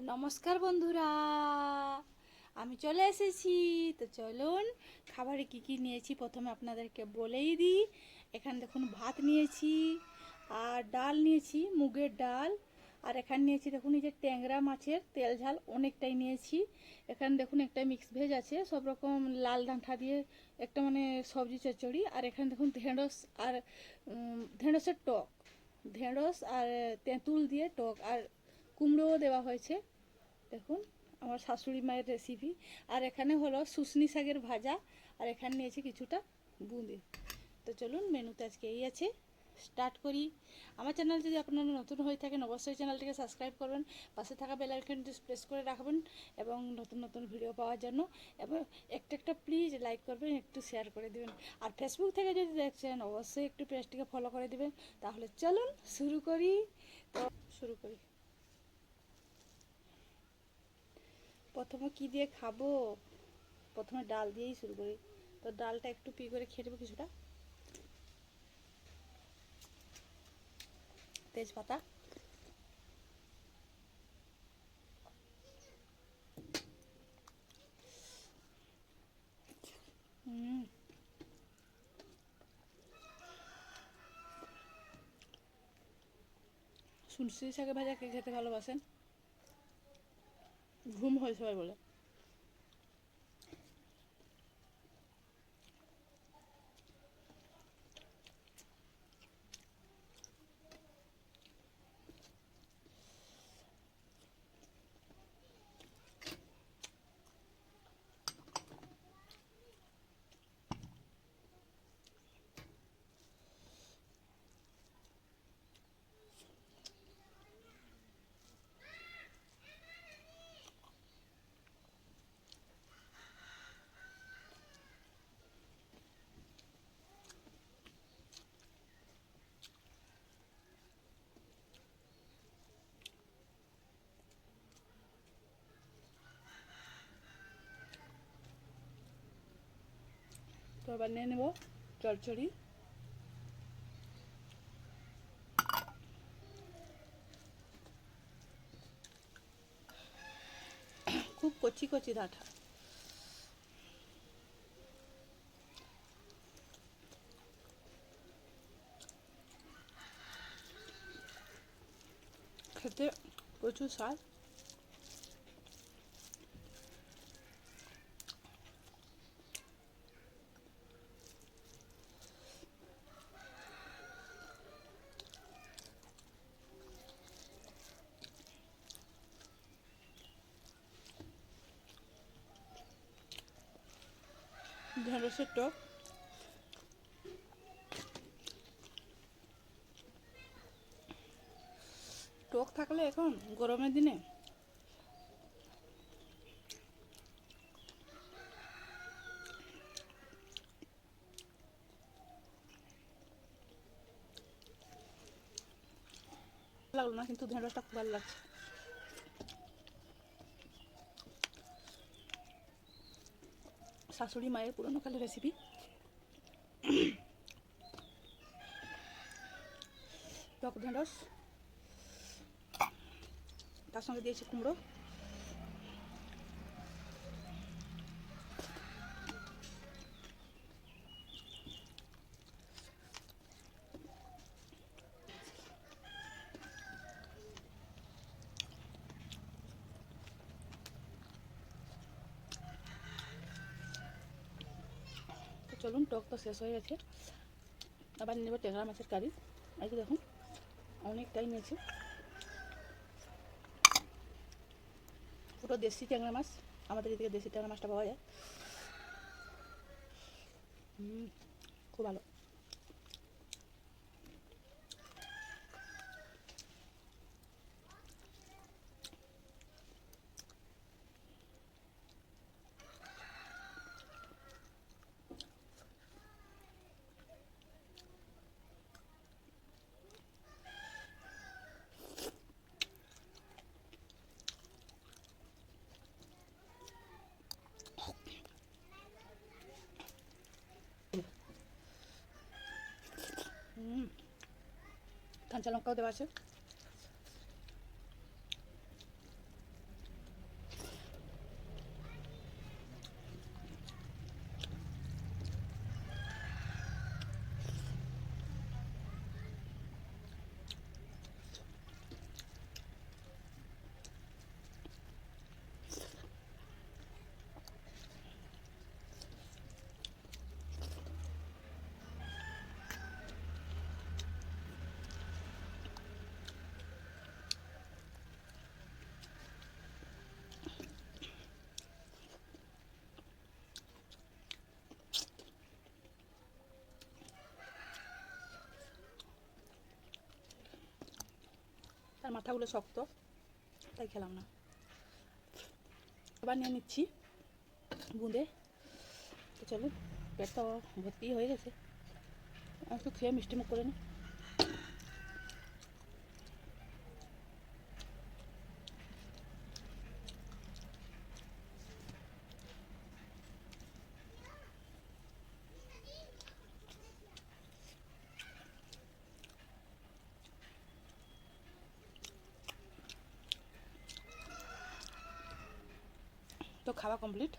নমস্কার বন্ধুরা, আমি চলে এসেছি। তো চলুন খাবারে কি কি নিয়েছি প্রথমে আপনাদেরকে বলেই দিই। এখানে দেখুন ভাত নিয়েছি, আর ডাল নিয়েছি, মুগের ডাল। আর এখানে নিয়েছি দেখুন এই যে ট্যাংরা মাছের তেল ঝাল অনেকটাই নিয়েছি। এখানে দেখুন একটা মিক্স ভেজ আছে, সব রকম লাল ডাঁটা দিয়ে একটা মানে সবজি চচ্চড়ি। আর এখানে দেখুন ঢেঁড়স আর ঢেঁড়সের টক, ঢেঁড়স আর তেঁতুল দিয়ে টক, আর কুমড়োও দেওয়া হয়েছে। দেখুন আমার শাশুড়ি মায়ের রেসিপি। আর এখানে হলো শুশনি শাকের ভাজা, আর এখানে নিয়েছি কিছুটা বুঁদি। তো চলুন মেনুতে আজকে এই আছে, স্টার্ট করি। আমার চ্যানেল যদি আপনারা নতুন হয়ে থাকেন অবশ্যই চ্যানেলটিকে সাবস্ক্রাইব করবেন, পাশে থাকা বেল আইকনটি প্রেস করে রাখবেন এবং নতুন নতুন ভিডিও পাওয়ার জন্য। এবং একটা একটা প্লিজ লাইক করবেন, একটু শেয়ার করে দেবেন। আর ফেসবুক থেকে যদি দেখছেন অবশ্যই একটু পেজটিকে ফলো করে দেবেন। তাহলে চলুন শুরু করি। তো শুরু করি, প্রথমে কি দিয়ে খাবো? প্রথমে ডাল দিয়েই শুরু করি। তো ডালটা একটু করে খেয়ে নেবো, কিছুটা তেজপাতা, শুনছি শাকের ভাজা কে খেতে ভালোবাসেন? ঘুম হয় সবাই বলে। তো এবার নিয়ে নেবো চচ্চড়ি। খুব কচি কচি ডাঁটা। খেতে প্রচুর স্বাদ। ঢেঁড়সের টক, টক থাকলে এখন গরমের দিনে লাগলো না, কিন্তু ঢেঁড়সটা খুব ভালো লাগছে। শাশুড়ি মায়ের পুরনো কালের রেসিপি। টক ঢেঁড়স, তার সঙ্গে দিয়েছি কুমড়ো। তো চলুন, টক তো শেষ হয়ে গেছে, আবার নেব ট্যাংরা মাছের কারি। এই যে দেখুন অনেকটাই নিয়েছি, পুরো দেশি ট্যাংরা মাছ। আমাদের এদিকে দেশি ট্যাংরা মাছটা পাওয়া যায়। খুব ভালো। কাঁচা লঙ্কাও দেওয়া আছে। আর মাথাগুলো শক্ত, তাই খেলাম না। আবার নিয়ে নিচ্ছি বুঁদে। তো চলো, পেট তো ভর্তি হয়ে গেছে, একটু খেয়ে মিষ্টি মুখ করে নিই। তো খাওয়া কমপ্লিট।